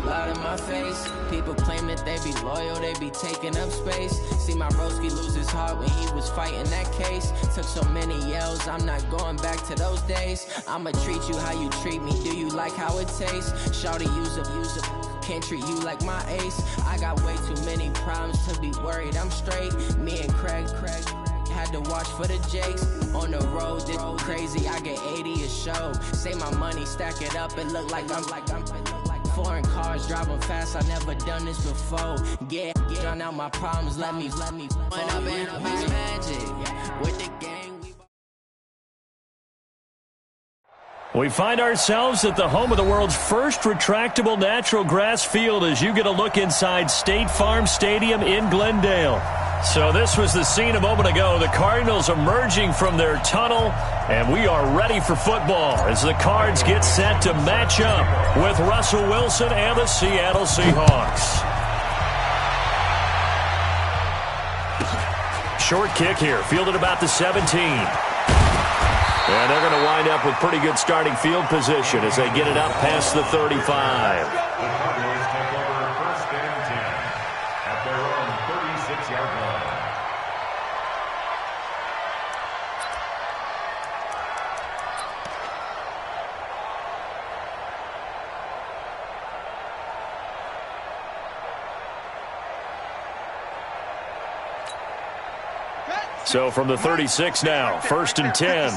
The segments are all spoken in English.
loud in my face. People claim that they be loyal, they be taking up space. See my broski lose his heart when he was fighting that case. Took so many yells, I'm not going back to those days. I'ma treat you how you treat me, do you like how it tastes? Shawty, use up, can't treat you like my ace. I got way too many problems to be worried, I'm straight. Me and Craig had to watch for the Jakes. On the road, this crazy, I get 80 a show. Say my money, stack it up, it look like I'm foreign cars, driving fast, I never done this before. Get drown out my problems, let me when up in a big magic with the gang. We find ourselves at the home of the world's first retractable natural grass field as you get a look inside State Farm Stadium in Glendale. So this was the scene a moment ago. The Cardinals emerging from their tunnel, and we are ready for football as the Cards get set to match up with Russell Wilson and the Seattle Seahawks. Short kick here, fielded about the 17. And they're going to wind up with pretty good starting field position as they get it up past the 35. The Cardinals take over first and 10 at their own 36-yard line. So from the 36 now, first and 10.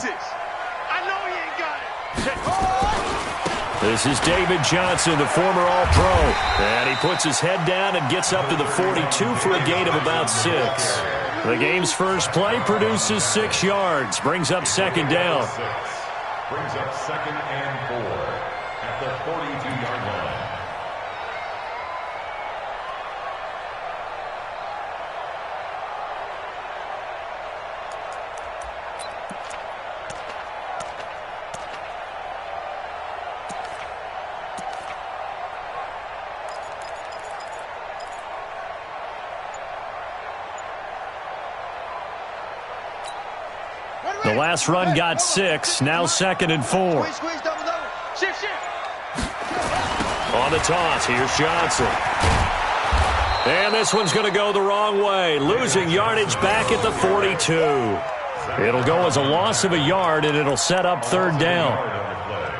This is David Johnson, the former All-Pro. And he puts his head down and gets up to the 42 for a gain of about 6. The game's first play produces 6 yards, brings up second down. Brings up second and 4 at the 42-yard line. The last run got 6, now second and 4. On the toss, here's Johnson. And this one's going to go the wrong way, losing yardage back at the 42. It'll go as a loss of a yard, and it'll set up third down.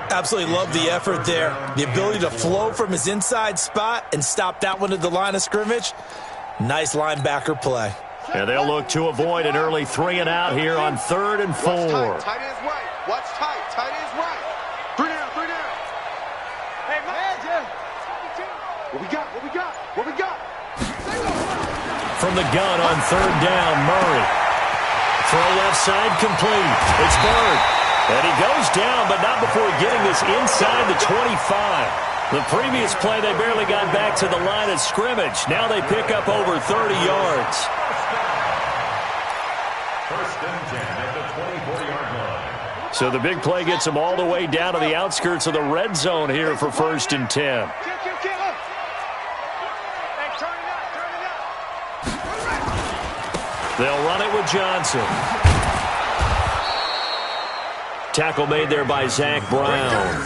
Absolutely love the effort there. The ability to flow from his inside spot and stop that one at the line of scrimmage. Nice linebacker play. And they'll look to avoid an early 3 and out here on third and 4. Watch tight ends right. Watch tight. Tight ends right. 3 down. 3 down. Hey, man. What we got? What we got? What we got? From the gun on third down, Murray. Throw left side complete. It's Bird. And he goes down, but not before getting this inside the 25. The previous play, they barely got back to the line of scrimmage. Now they pick up over 30 yards. First and 10 at the 24-yard line. So the big play gets them all the way down to the outskirts of the red zone here for first and 10. They'll run it with Johnson. Tackle made there by Zach Brown.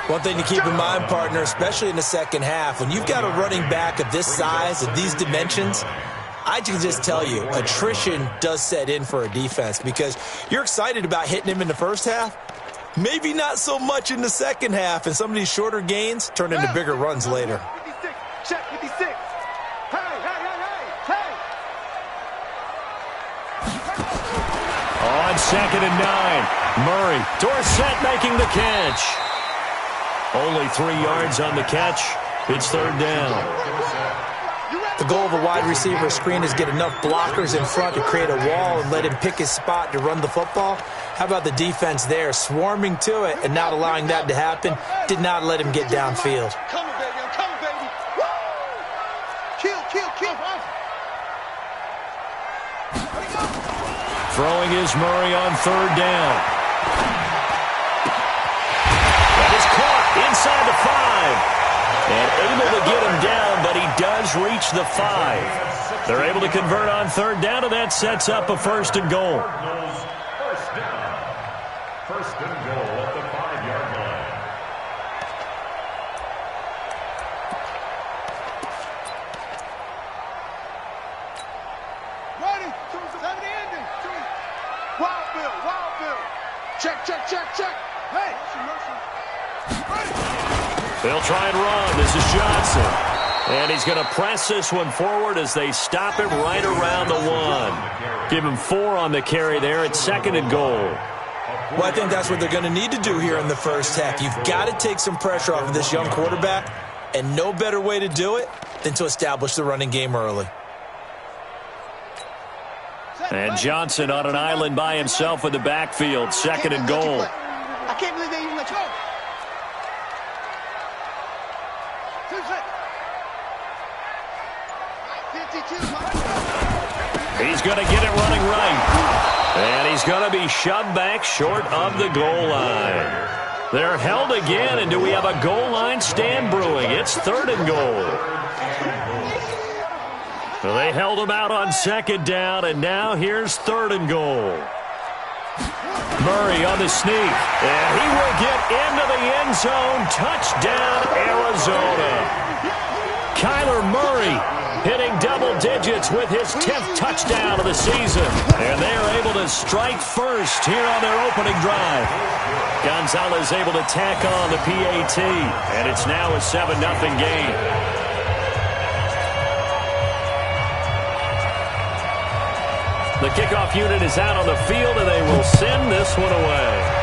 One thing to keep in mind, partner, especially in the second half, when you've got a running back of this size, of these dimensions, I can just tell you, attrition does set in for a defense because you're excited about hitting him in the first half. Maybe not so much in the second half, and some of these shorter gains turn into bigger runs later. 56. Check 56. Hey. On second and 9, Murray. Dorsett making the catch. Only 3 yards on the catch. It's third down. The goal of a wide receiver screen is get enough blockers in front to create a wall and let him pick his spot to run the football. How about the defense there, swarming to it and not allowing that to happen? Did not let him get downfield. I'm coming, baby. Woo! Kill. Throwing is Murray on third down. That is caught inside the 5. And able to get him down, but he does reach the 5. They're able to convert on third down, and that sets up a first and goal. First down. First and goal at the 5-yard line. Wild Bill. Check. Hey. They'll try and run. This is Johnson. And he's going to press this one forward as they stop him right around the 1. Give him 4 on the carry there. It's 2nd and goal. Well, I think that's what they're going to need to do here in the first half. You've got to take some pressure off of this young quarterback, and no better way to do it than to establish the running game early. And Johnson on an island by himself in the backfield. 2nd and goal. I can't believe they even let you go. He's going to get it running right. And he's going to be shoved back short of the goal line. They're held again, and do we have a goal line stand brewing? It's 3rd and goal. So they held him out on 2nd down, and now here's 3rd and goal. Murray on the sneak, and he will get into the end zone. Touchdown, Arizona. Kyler Murray hitting double digits with his 10th touchdown of the season. And they are able to strike first here on their opening drive. Gonzalez able to tack on the PAT, and it's now a 7-0 game. The kickoff unit is out on the field, and they will send this one away.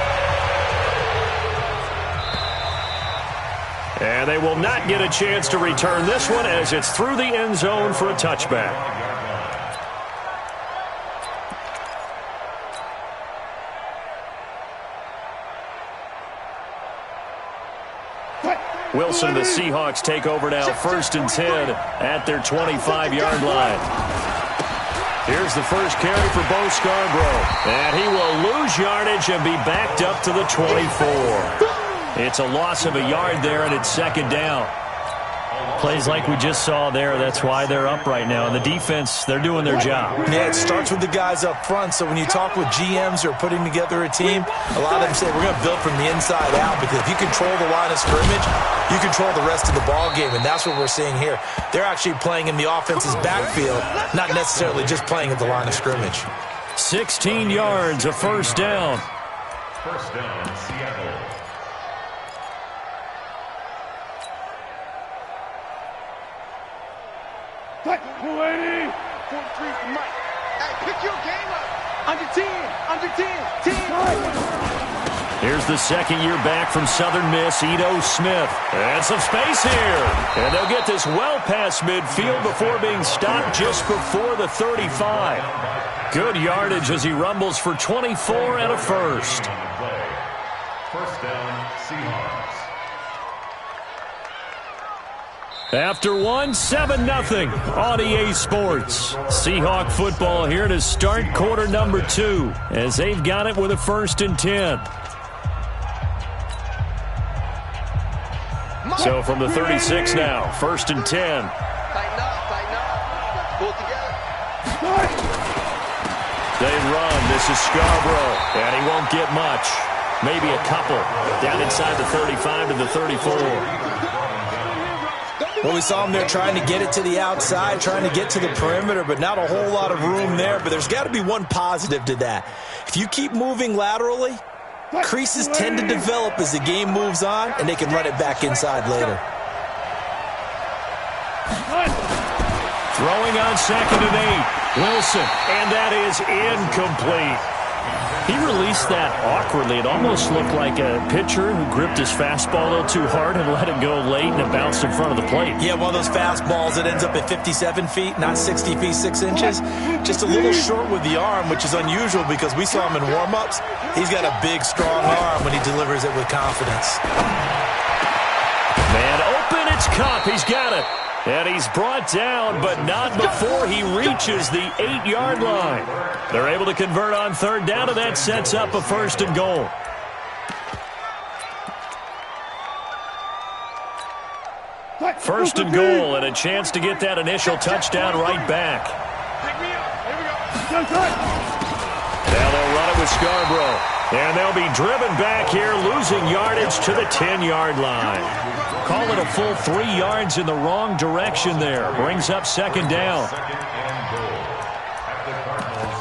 And they will not get a chance to return this one as it's through the end zone for a touchback. Wilson and the Seahawks take over now, 1st and 10 at their 25-yard line. Here's the first carry for Bo Scarborough. And he will lose yardage and be backed up to the 24. It's a loss of a yard there, and it's 2nd down. Plays like we just saw there, that's why they're up right now. And the defense, they're doing their job. Yeah, it starts with the guys up front. So when you talk with GMs who are putting together a team, a lot of them say we're going to build from the inside out, because if you control the line of scrimmage, you control the rest of the ball game, and that's what we're seeing here. They're actually playing in the offense's backfield, not necessarily just playing at the line of scrimmage. 16 yards, a 1st down. 1st down, Seattle. Hey, pick your game up. Under 10. Here's the 2nd year back from Southern Miss, Ito Smith. And some space here. And they'll get this well past midfield before being stopped just before the 35. Good yardage as he rumbles for 24 and a 1st. 1st down, Seahawks. After 7-0 on EA Sports. Seahawk football here to start quarter number 2 as they've got it with a 1st and 10. So from the 36 now, 1st and 10. Tighten up. Pull it together. They run. This is Scarborough, and he won't get much. Maybe a couple. Down inside the 35 to the 34. Well, we saw him there trying to get it to the outside, trying to get to the perimeter, but not a whole lot of room there. But there's got to be one positive to that. If you keep moving laterally, creases tend to develop as the game moves on, and they can run it back inside later. Throwing on 2nd and 8. Wilson, and that is incomplete. He released that awkwardly. It almost looked like a pitcher who gripped his fastball a little too hard and let it go late, and it bounced in front of the plate. Yeah, one of those fastballs that ends up at 57 feet, not 60 feet, 6 inches. Just a little short with the arm, which is unusual because we saw him in warm-ups. He's got a big, strong arm when he delivers it with confidence. Man open, it's Cup. He's got it. And he's brought down, but not before he reaches the 8-yard line. They're able to convert on 3rd down, and that sets up a 1st and goal. First and goal, and a chance to get that initial touchdown right back. Now they'll run it with Scarborough. And they'll be driven back here, losing yardage to the 10-yard line. Call it a full 3 yards in the wrong direction there. Brings up 2nd down. 2nd and goal. At the Cardinals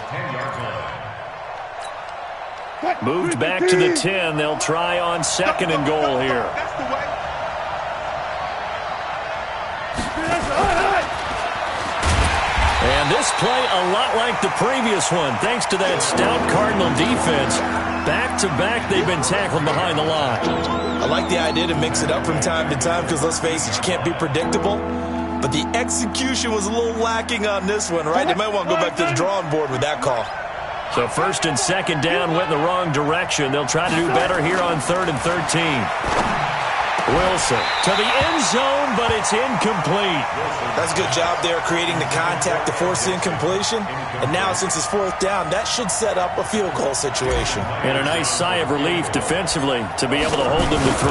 Moved back to the 10. They'll try on 2nd and goal here. That's the way. And this play a lot like the previous one, thanks to that stout Cardinal defense. Back-to-back, they've been tackled behind the line. I like the idea to mix it up from time to time because, let's face it, you can't be predictable. But the execution was a little lacking on this one, right? They might want to go back to the drawing board with that call. So 1st and 2nd down went in the wrong direction. They'll try to do better here on 3rd and 13. Wilson to the end zone, but it's incomplete. That's a good job there creating the contact to force the incompletion. And now, since it's 4th down, that should set up a field goal situation. And a nice sigh of relief defensively to be able to hold them to 3.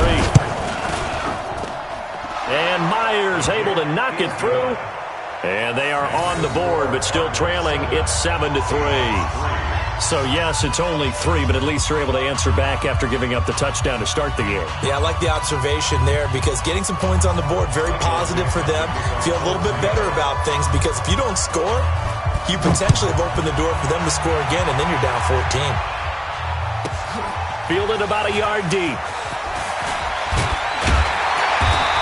And Myers able to knock it through. And they are on the board, but still trailing. It's 7-3. So, yes, it's only 3, but at least they're able to answer back after giving up the touchdown to start the game. Yeah, I like the observation there because getting some points on the board, very positive for them. Feel a little bit better about things because if you don't score, you potentially have opened the door for them to score again, and then you're down 14. Fielded about a yard deep.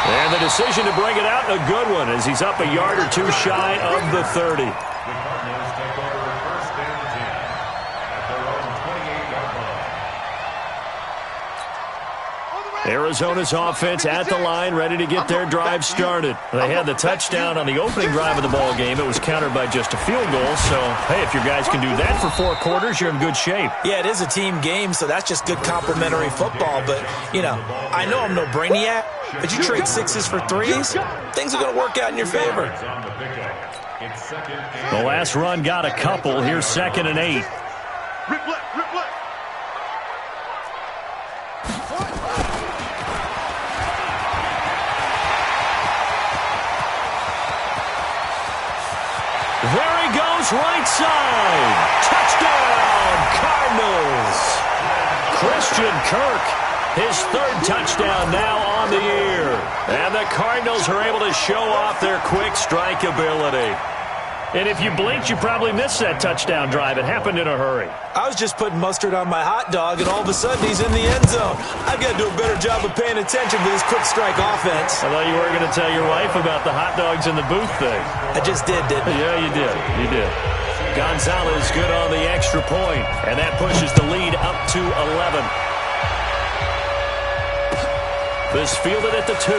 And the decision to bring it out, a good one, as he's up a yard or 2 shy of the 30. The Cardinals take over 1st and 10 at their own 28-yard line. Arizona's offense at the line, ready to get their drive started. They had the touchdown on the opening drive of the ball game. It was countered by just a field goal. So, hey, if your guys can do that for 4 quarters, you're in good shape. Yeah, it is a team game, so that's just good complimentary football. But, you know, I know I'm no brainiac, but you trade 6s for 3s, things are going to work out in your favor. The last run got a couple. Here's 2nd and 8. Rip left, rip left. There he goes, right side. Touchdown, Cardinals. Christian Kirk, his 3rd touchdown now on the year. And the Cardinals are able to show off their quick strike ability. And if you blinked, you probably missed that touchdown drive. It happened in a hurry. I was just putting mustard on my hot dog, and all of a sudden he's in the end zone. I've got to do a better job of paying attention to this quick strike offense. I thought you were going to tell your wife about the hot dogs in the booth thing. I just didn't I? Yeah, you did. You did. Gonzalez good on the extra point, and that pushes the lead up to 11. This fielded at the 2.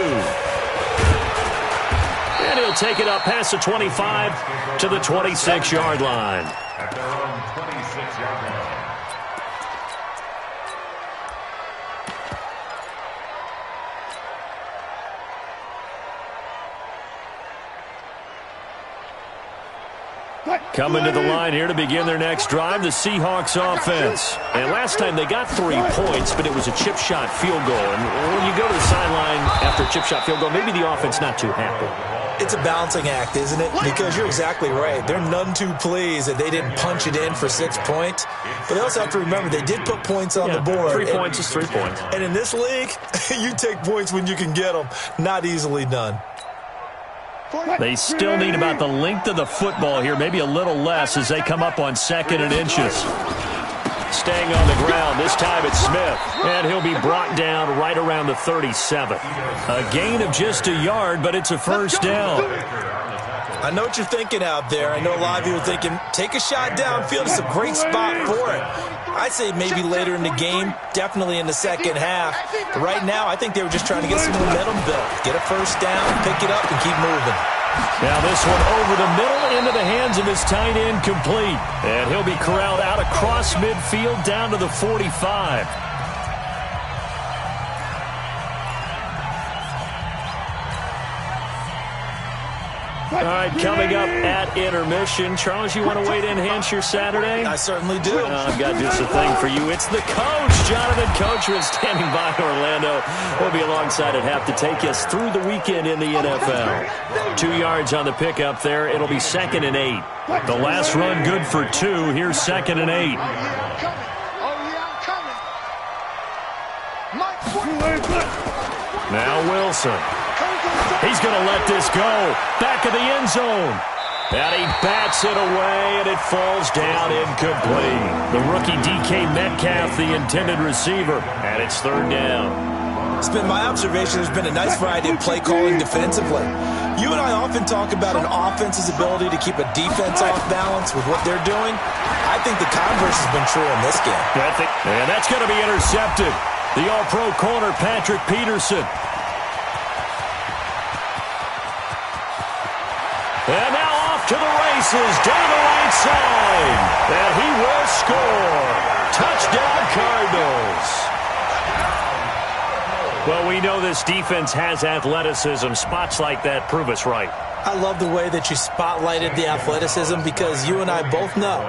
And he'll take it up past the 25 to the 26-yard line. At their own 26-yard line. Coming to the line here to begin their next drive, the Seahawks offense. And last time they got 3 points, but it was a chip shot field goal. And when you go to the sideline after a chip shot field goal, maybe the offense not too happy. It's a balancing act, isn't it? Because you're exactly right. They're none too pleased that they didn't punch it in for 6 points. But they also have to remember they did put points on the board. 3 points is 3 points. And in this league, you take points when you can get them. Not easily done. They still need about the length of the football here, maybe a little less as they come up on 2nd and inches. Staying on the ground, this time it's Smith. And he'll be brought down right around the 37. A gain of just a yard, but it's a 1st down. I know what you're thinking out there. I know a lot of you are thinking, take a shot downfield. It's a great spot for it. I'd say maybe later in the game, definitely in the second half. But right now, I think they were just trying to get some momentum built. Get a 1st down, pick it up, and keep moving. Now this one over the middle into the hands of his tight end, complete. And he'll be corralled out across midfield down to the 45. All right, coming up at intermission. Charles, you want to wait to enhance your Saturday? I certainly do. I've got just a thing for you. It's the coach, Jonathan Coachman, standing by Orlando. He'll be alongside at half to take us through the weekend in the NFL. 2 yards on the pickup there. It'll be 2nd and 8. The last run good for 2. Here's 2nd and 8. Now Wilson. He's going to let this go. Back of the end zone. And he bats it away, and it falls down incomplete. The rookie DK Metcalf, the intended receiver, and it's third down. It's been my observation there's been a nice variety of play calling defensively. You and I often talk about an offense's ability to keep a defense off balance with what they're doing. I think the converse has been true in this game. And that's going to be intercepted. The all-pro corner, Patrick Peterson. And now off to the races, down the right side. And he will score. Touchdown, Cardinals. Well, we know this defense has athleticism. Spots like that prove us right. I love the way that you spotlighted the athleticism because you and I both know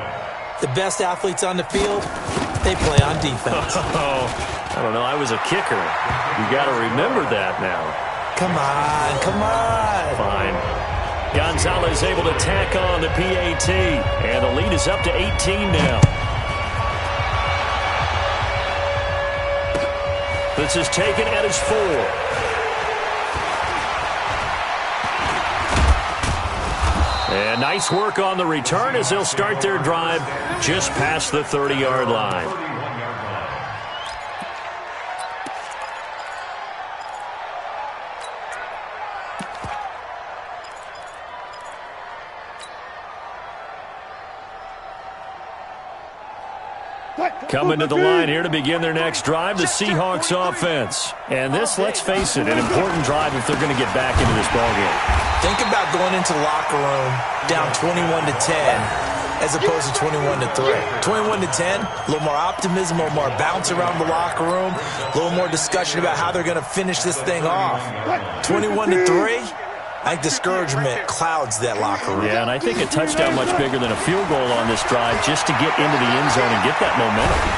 the best athletes on the field, they play on defense. Oh, I don't know. I was a kicker. You got to remember that now. Come on, come on. Fine. Gonzalez able to tack on the PAT, and the lead is up to 18 now. This is taken at his 4. And nice work on the return as they'll start their drive just past the 30-yard line. Coming to the line here to begin their next drive, the Seahawks offense. And this, let's face it, an important drive if they're going to get back into this ballgame. Think about going into the locker room down 21-10 as opposed to 21-3. 21-10, a little more optimism, a little more bounce around the locker room, a little more discussion about how they're going to finish this thing off. 21-3. I think discouragement clouds that locker room. Yeah, and I think a touchdown much bigger than a field goal on this drive just to get into the end zone and get that momentum.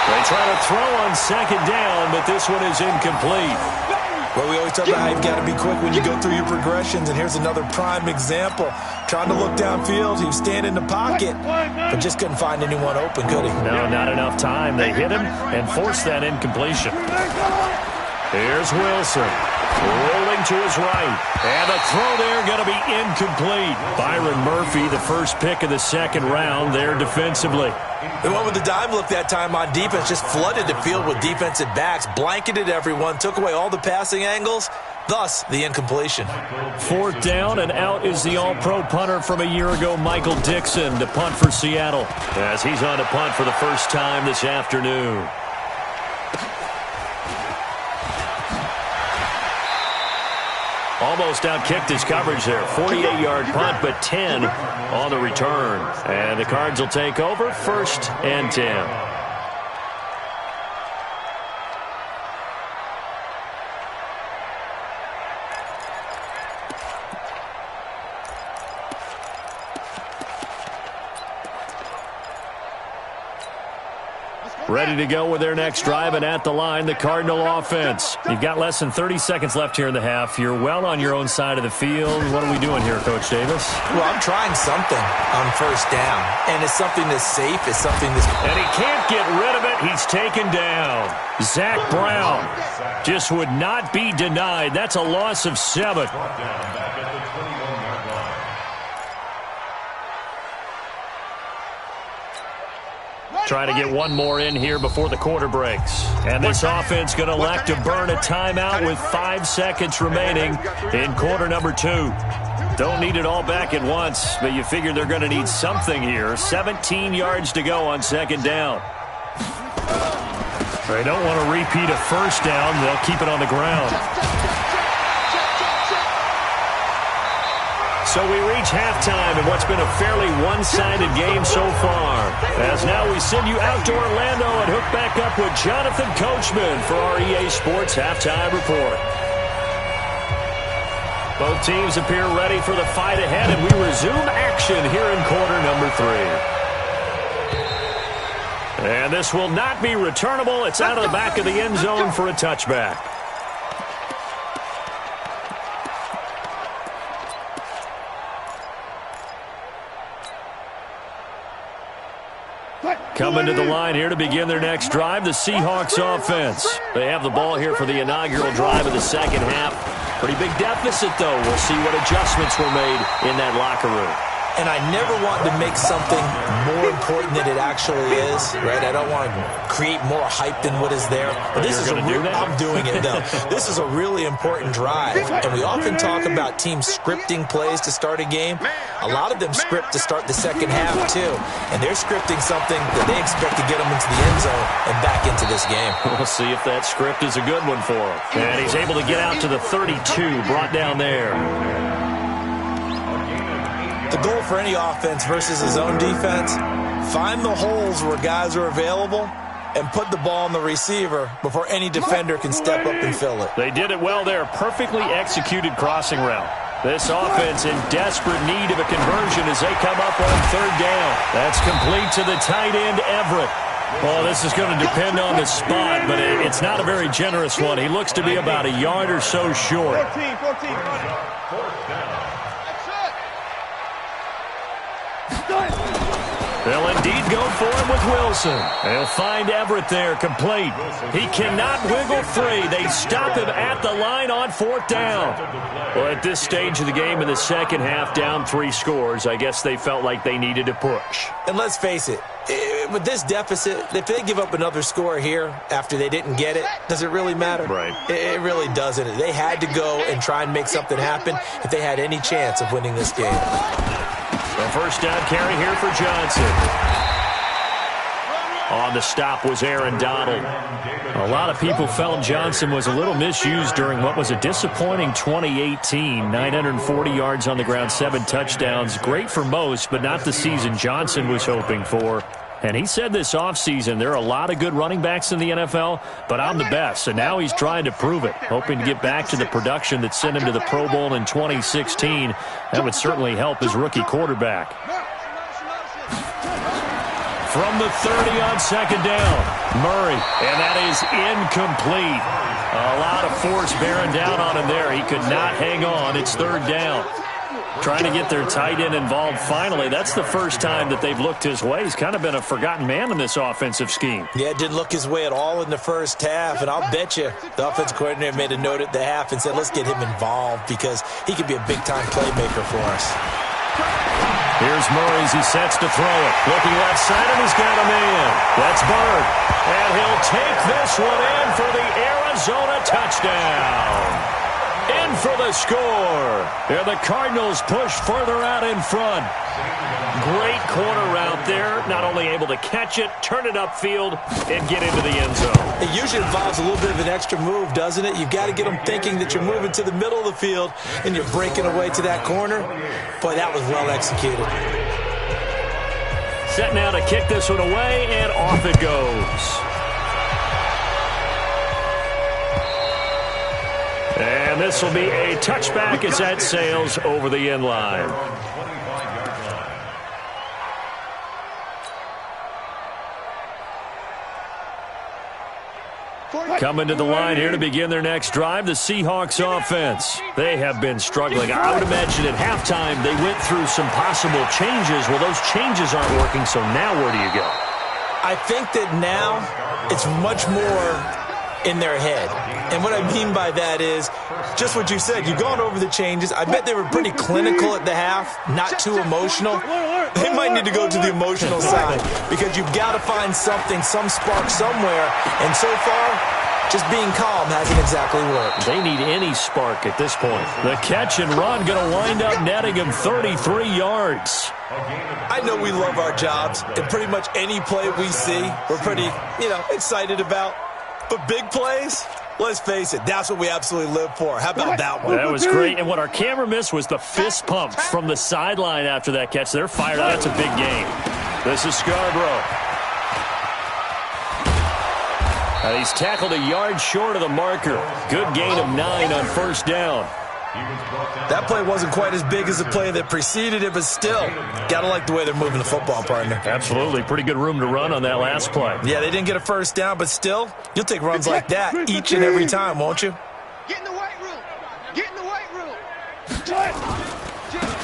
They try to throw on second down, but this one is incomplete. Well, we always talk about how you've got to be quick when you go through your progressions, and here's another prime example. Trying to look downfield, he was standing in the pocket, but just couldn't find anyone open, could he? No, not enough time. They hit him and forced that incompletion. Here's Wilson. Rolling to his right. And the throw there going to be incomplete. Byron Murphy, the first pick of the second round there defensively. They went with the dime look that time on defense. Just flooded the field with defensive backs. Blanketed everyone. Took away all the passing angles. Thus, the incompletion. Fourth down and out is the all-pro punter from a year ago, Michael Dixon, to punt for Seattle. As he's on to punt for the first time this afternoon. Almost outkicked his coverage there. 48-yard punt, but 10 on the return. And the Cards will take over 1st and 10. Ready to go with their next drive, and at the line, the Cardinal offense. You've got less than 30 seconds left here in the half. You're well on your own side of the field. What are we doing here, Coach Davis? Well, I'm trying something on first down, and it's something that's safe. It's something that's... And he can't get rid of it. He's taken down. Zach Brown just would not be denied. That's a loss of 7. Trying to get one more in here before the quarter breaks. And this offense going to elect to burn a timeout with 5 seconds remaining in quarter number 2. Don't need it all back at once, but you figure they're going to need something here. 17 yards to go on second down. They don't want to repeat a first down. They'll keep it on the ground. So we reach halftime in what's been a fairly one-sided game so far. As now we send you out to Orlando and hook back up with Jonathan Coachman for our EA Sports Halftime Report. Both teams appear ready for the fight ahead, and we resume action here in quarter number 3. And this will not be returnable. It's out of the back of the end zone for a touchback. Coming to the line here to begin their next drive, the Seahawks offense. They have the ball here for the inaugural drive of the second half. Pretty big deficit, though. We'll see what adjustments were made in that locker room. And I never want to make something more important than it actually is, right? I don't want to create more hype than what is there. But this is a real, I'm doing it, though. This is a really important drive. And we often talk about teams scripting plays to start a game. A lot of them script to start the second half, too. And they're scripting something that they expect to get them into the end zone and back into this game. We'll see if that script is a good one for him. And he's able to get out to the 32, brought down there. The goal for any offense versus his own defense, find the holes where guys are available and put the ball on the receiver before any defender can step up and fill it. They did it well there. Perfectly executed crossing route. This offense in desperate need of a conversion as they come up on third down. That's complete to the tight end, Everett. Well, this is going to depend on the spot, but it's not a very generous one. He looks to be about a yard or so short. 14. They'll indeed go for him with Wilson. They'll find Everett there, complete. He cannot wiggle free. They stop him at the line on fourth down. Well, at this stage of the game in the second half, down 3 scores, I guess they felt like they needed to push. And let's face it, with this deficit, if they give up another score here after they didn't get it, does it really matter? Right. It really doesn't. They had to go and try and make something happen if they had any chance of winning this game. The first down carry here for Johnson. On the stop was Aaron Donald. A lot of people felt Johnson was a little misused during what was a disappointing 2018. 940 yards on the ground, 7 touchdowns. Great for most, but not the season Johnson was hoping for. And he said this offseason, there are a lot of good running backs in the NFL, but I'm the best. And now he's trying to prove it, hoping to get back to the production that sent him to the Pro Bowl in 2016. That would certainly help his rookie quarterback. From the 30 on second down, Murray, and that is incomplete. A lot of force bearing down on him there. He could not hang on. It's third down. Trying to get their tight end involved finally. That's the first time that they've looked his way. He's kind of been a forgotten man in this offensive scheme. Yeah, it didn't look his way at all in the first half, and I'll bet you the offensive coordinator made a note at the half and said, let's get him involved because he could be a big-time playmaker for us. Here's Murray as he sets to throw it. Looking left side, and he's got a man. That's Bird. And he'll take this one in for the Arizona touchdown. In for the score. And the Cardinals push further out in front. Great corner route there. Not only able to catch it, turn it upfield, and get into the end zone. It usually involves a little bit of an extra move, doesn't it? You've got to get them thinking that you're moving to the middle of the field and you're breaking away to that corner. Boy, that was well executed. Set now to kick this one away, and off it goes. And this will be a touchback as that sails over the end line. Coming to the line here to begin their next drive, the Seahawks offense. They have been struggling. I would imagine at halftime they went through some possible changes. Well, those changes aren't working, so now where do you go? I think that now it's much more in their head. And what I mean by that is just what you said. You've gone over the changes. I bet they were pretty clinical at the half, not too emotional. They might need to go to the emotional side because you've got to find something, some spark somewhere. And so far, just being calm hasn't exactly worked. They need any spark at this point. The catch and run going to wind up netting him 33 yards. I know we love our jobs, and pretty much any play we see, we're pretty, excited about. But big plays, let's face it, that's what we absolutely live for. How about that one? That was great. And what our camera missed was the fist pump from the sideline after that catch. They're fired up. That's a big game. This is Scarborough. He's tackled a yard short of the marker. Good gain of 9 on first down. That play wasn't quite as big as the play that preceded it, but still, got to like the way they're moving the football, partner. Absolutely. Pretty good room to run on that last play. Yeah, they didn't get a first down, but still, you'll take runs like that each and every time, won't you? Get in the weight room. Get in the weight room.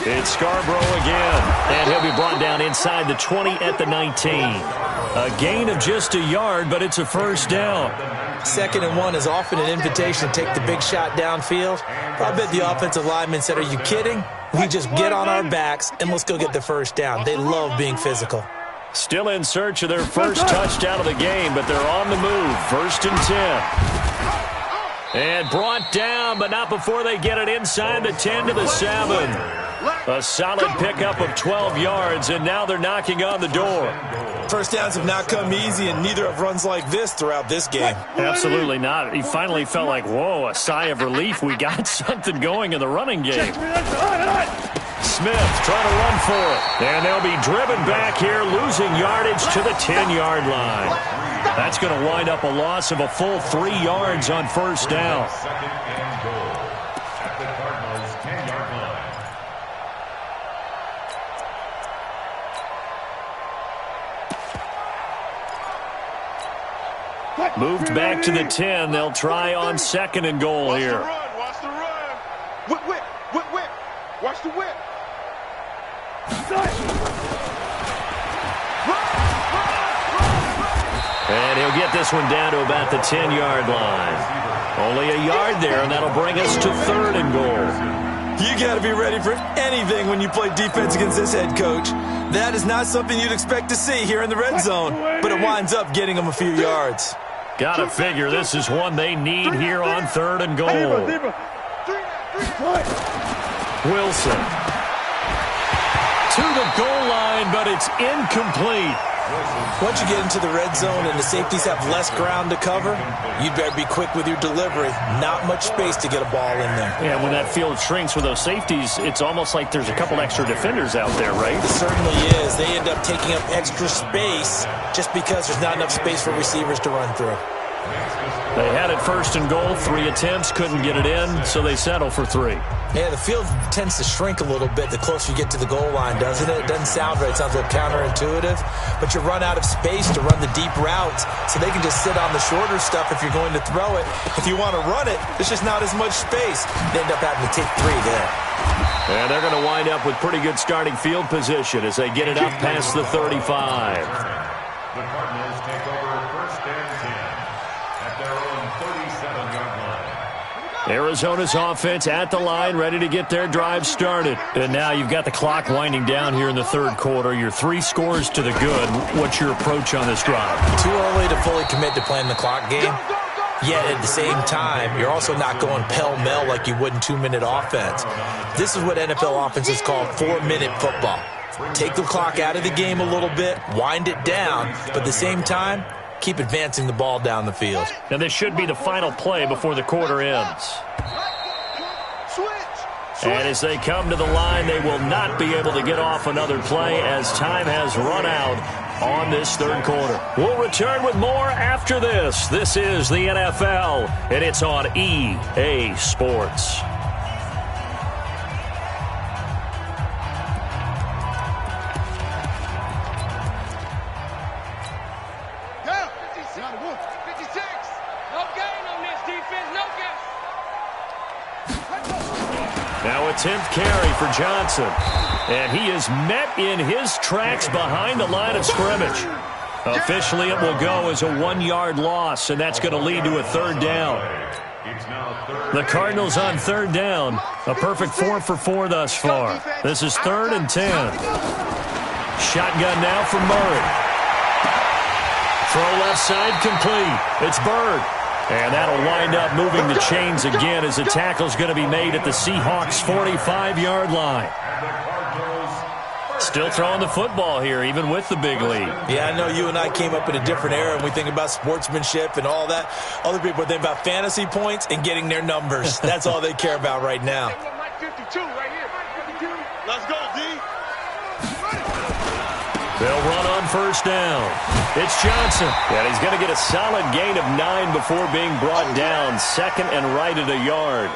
It's Scarborough again, and he'll be brought down inside the 20 at the 19. A gain of just a yard, but it's a first down. 2nd and 1 is often an invitation to take the big shot downfield. I bet the offensive lineman said, are you kidding? We just get on our backs and let's go get the first down. They love being physical. Still in search of their first touchdown of the game, but they're on the move. 1st and 10. And brought down, but not before they get it inside the 10 to the 7. A solid pickup of 12 yards, and now they're knocking on the door. First downs have not come easy, and neither have runs like this throughout this game. Absolutely not. He finally felt like, whoa, a sigh of relief. We got something going in the running game. Smith trying to run for it. And they'll be driven back here, losing yardage to the 10-yard line. That's going to wind up a loss of a full 3 yards on first down. 2nd and goal at the Cardinals' 10-yard line. Moved back to the 10. They'll try on 2nd and goal here. Watch the run. Whip, whip, whip, whip. Watch the whip. And he'll get this one down to about the 10-yard line. Only a yard there, and that'll bring us to 3rd and goal. You got to be ready for anything when you play defense against this head coach. That is not something you'd expect to see here in the red zone, but it winds up getting them a few yards. Gotta figure this is one they need here on 3rd and goal. Wilson to the goal line, but it's incomplete. Once you get into the red zone and the safeties have less ground to cover, you better be quick with your delivery. Not much space to get a ball in there. Yeah, when that field shrinks with those safeties, it's almost like there's a couple extra defenders out there, right? It certainly is. They end up taking up extra space just because there's not enough space for receivers to run through. They had it 1st and goal, 3 attempts, couldn't get it in, so they settle for 3. Yeah, the field tends to shrink a little bit the closer you get to the goal line, doesn't it? It doesn't sound right. It sounds a little counterintuitive. But you run out of space to run the deep routes, so they can just sit on the shorter stuff if you're going to throw it. If you want to run it, there's just not as much space. They end up having to take 3 there. And they're going to wind up with pretty good starting field position as they get it up past the 35. The Cardinals take over 1st and 10 at their own 37-yard line. Arizona's offense at the line, ready to get their drive started. And now you've got the clock winding down here in the 3rd quarter. You're 3 scores to the good. What's your approach on this drive? Too early to fully commit to playing the clock game. Yet at the same time, you're also not going pell-mell like you would in 2-minute offense. This is what NFL offenses call 4-minute football. Take the clock out of the game a little bit, wind it down, but at the same time, keep advancing the ball down the field. And this should be the final play before the quarter ends. And as they come to the line, they will not be able to get off another play as time has run out on this 3rd quarter. We'll return with more after this. This is the NFL, and it's on EA Sports. Now a 10th carry for Johnson. And he is met in his tracks behind the line of scrimmage. Officially, it will go as a 1-yard loss, and that's going to lead to a 3rd down. The Cardinals on 3rd down. A perfect 4 for 4 thus far. This is 3rd and 10. Shotgun now for Murray. Throw left side complete. It's Bird. And that'll wind up moving the chains again as the tackle's going to be made at the Seahawks' 45-yard line. Still throwing the football here, even with the big lead. Yeah, I know you and I came up in a different era, and we think about sportsmanship and all that. Other people think about fantasy points and getting their numbers. That's all they care about right now. Let's go, D. They'll run on 1st down. It's Johnson. And he's going to get a solid gain of 9 before being brought down. 2nd and right at a yard.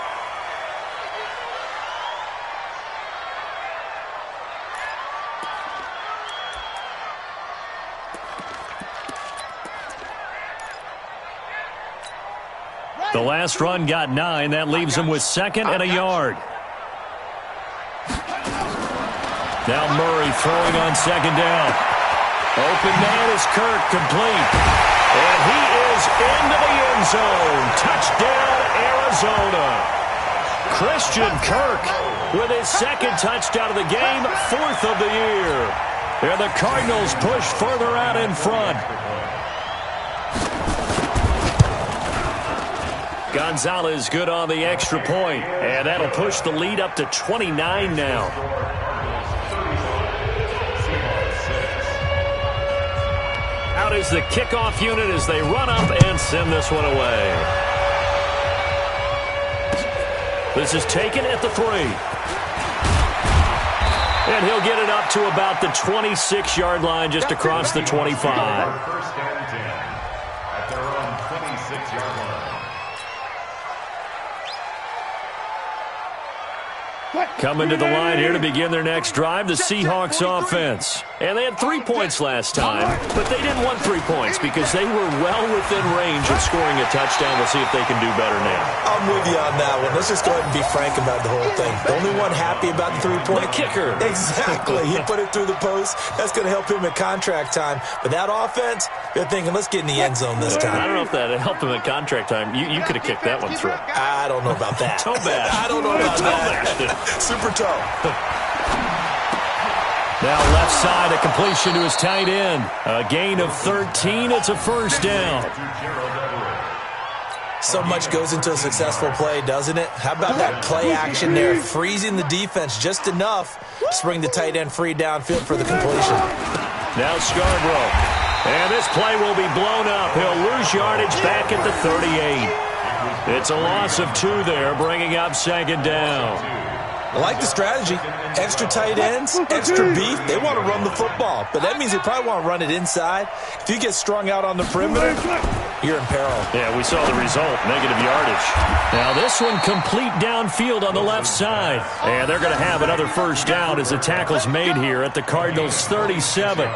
The last run got 9. That leaves him with 2nd and a yard. Now Murray throwing on second down. Open man is Kirk, complete. And he is into the end zone. Touchdown, Arizona. Christian Kirk with his second touchdown of the game, 4th of the year. And the Cardinals push further out in front. Gonzalez good on the extra point, and that'll push the lead up to 29 now. Out is the kickoff unit as they run up and send this one away. This is taken at the 3. And he'll get it up to about the 26-yard line just across the 25. First and 10 at their own 26-yard line. Coming to the line here to begin their next drive, the Seahawks offense. And they had 3 points last time, but they didn't want 3 points because they were well within range of scoring a touchdown. We'll see if they can do better now. I'm with you on that one. Let's just go ahead and be frank about the whole thing. The only one happy about the 3-point. The kicker. Exactly. He put it through the post. That's going to help him at contract time. But that offense, they're thinking, let's get in the end zone this time. I don't know if that helped him at contract time. You could have kicked that one through. I don't know about that. Toe bash. I don't know about that. Super toe. Now left side, a completion to his tight end. A gain of 13. It's a first down. So much goes into a successful play, doesn't it? How about that play action there, freezing the defense just enough to bring the tight end free downfield for the completion. Now Scarborough. And this play will be blown up. He'll lose yardage back at the 38. It's a loss of 2 there, bringing up second down. I like the strategy. Extra tight ends, extra beef. They want to run the football, but that means they probably want to run it inside. If you get strung out on the perimeter, you're in peril. Yeah, we saw the result, negative yardage. Now this one complete downfield on the left side. And they're going to have another first down as the tackle's made here at the Cardinals' 37.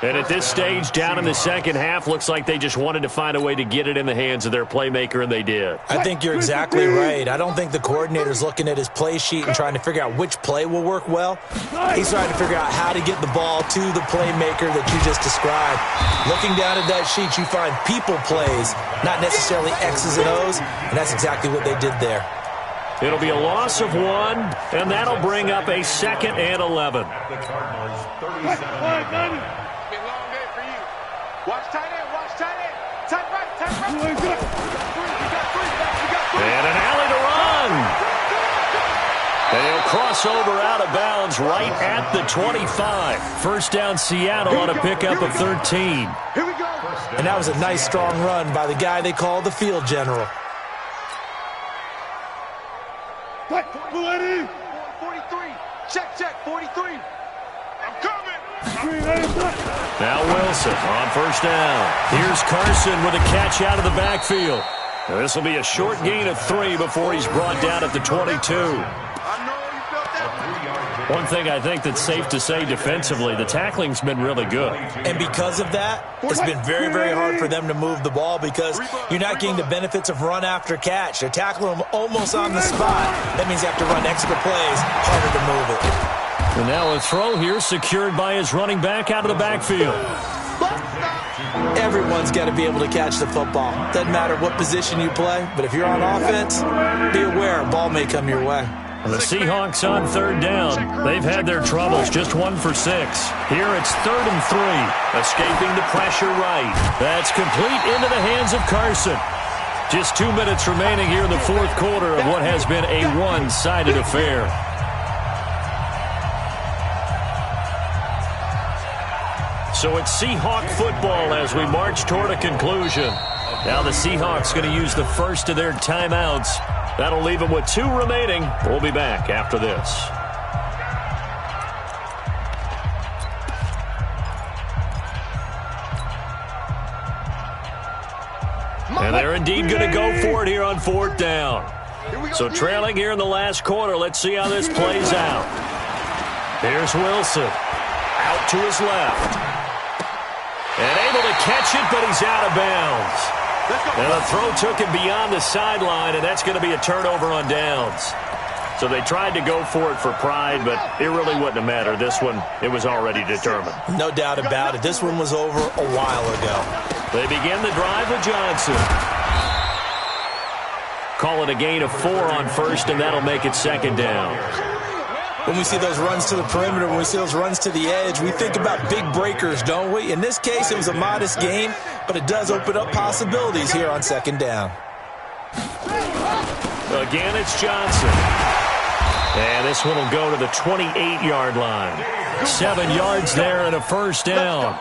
And at this stage, down in the second half, looks like they just wanted to find a way to get it in the hands of their playmaker, and they did. I think you're exactly right. I don't think the coordinator's looking at his play sheet and trying to figure out which play will work well. He's trying to figure out how to get the ball to the playmaker that you just described. Looking down at that sheet, you find people plays, not necessarily X's and O's, and that's exactly what they did there. It'll be a loss of 1, and that'll bring up a 2nd and 11. The Cardinals 37. Watch tight end, watch tight end. Tight right, tight right. We got three. And an alley to run. And he'll cross over out of bounds right at the 25. First down Seattle on a pickup of 13. Here we go. And that was a nice, strong run by the guy they call the field general. 43. Check, 43. I'm coming. Now Wilson on first down. Here's Carson with a catch out of the backfield. This will be a short gain of 3 before he's brought down at the 22. One thing I think that's safe to say defensively, the tackling's been really good. And because of that, it's been very, very hard for them to move the ball because you're not getting the benefits of run after catch. They're tackling them almost on the spot. That means you have to run extra plays, harder to move it. And now a throw here secured by his running back out of the backfield. Everyone's got to be able to catch the football. Doesn't matter what position you play, but if you're on offense, be aware a ball may come your way. The Seahawks on third down. They've had their troubles, just 1 for 6. Here it's 3rd and 3. Escaping the pressure right. That's complete into the hands of Carson. Just 2 minutes remaining here in the 4th quarter of what has been a one-sided affair. So it's Seahawk football as we march toward a conclusion. Now the Seahawks going to use the first of their timeouts. That'll leave them with 2 remaining. We'll be back after this. And they're indeed going to go for it here on 4th down. So trailing here in the last quarter, let's see how this plays out. Here's Wilson. Out to his left. And able to catch it, but he's out of bounds. And the throw took him beyond the sideline, and that's going to be a turnover on downs. So they tried to go for it for pride, but it really wouldn't have mattered. This one, it was already determined. No doubt about it. This one was over a while ago. They begin the drive with Johnson. Call it a gain of 4 on first, and that'll make it second down. When we see those runs to the perimeter, when we see those runs to the edge, we think about big breakers, don't we? In this case, it was a modest gain, but it does open up possibilities here on second down. Again, it's Johnson. And this one will go to the 28-yard line. 7 yards there and a first down.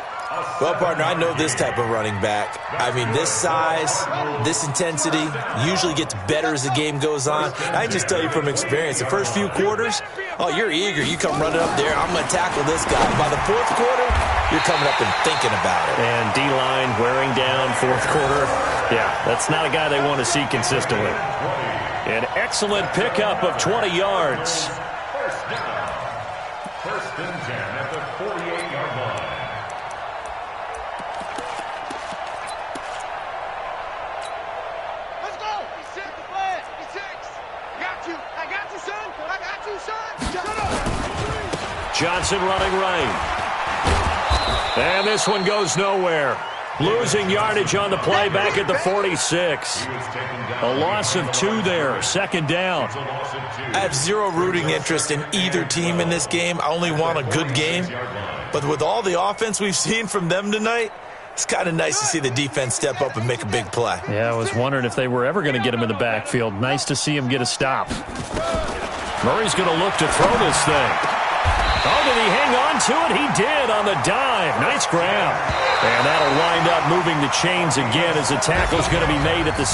Well, partner, I know this type of running back. I mean, this size, this intensity usually gets better as the game goes on. I can just tell you from experience, the first few quarters, oh, you're eager. You come running up there, I'm going to tackle this guy. By the fourth quarter, you're coming up and thinking about it. And D-line wearing down fourth quarter. Yeah, that's not a guy they want to see consistently. An excellent pickup of 20 yards. First down. First and 10 at the 48-yard line. Let's go. He's set the flag. He's 6. Got you. I got you, son. I got you, son. Shut up. Johnson running right. And this one goes nowhere. Losing yardage on the play back at the 46. A loss of 2 there. Second down. I have zero rooting interest in either team in this game. I only want a good game. But with all the offense we've seen from them tonight, it's kind of nice to see the defense step up and make a big play. Yeah, I was wondering if they were ever going to get him in the backfield. Nice to see him get a stop. Murray's going to look to throw this thing. Oh, did he hang on to it? He did on the dive. Nice grab. And that'll wind up moving the chains again as the tackle's going to be made at the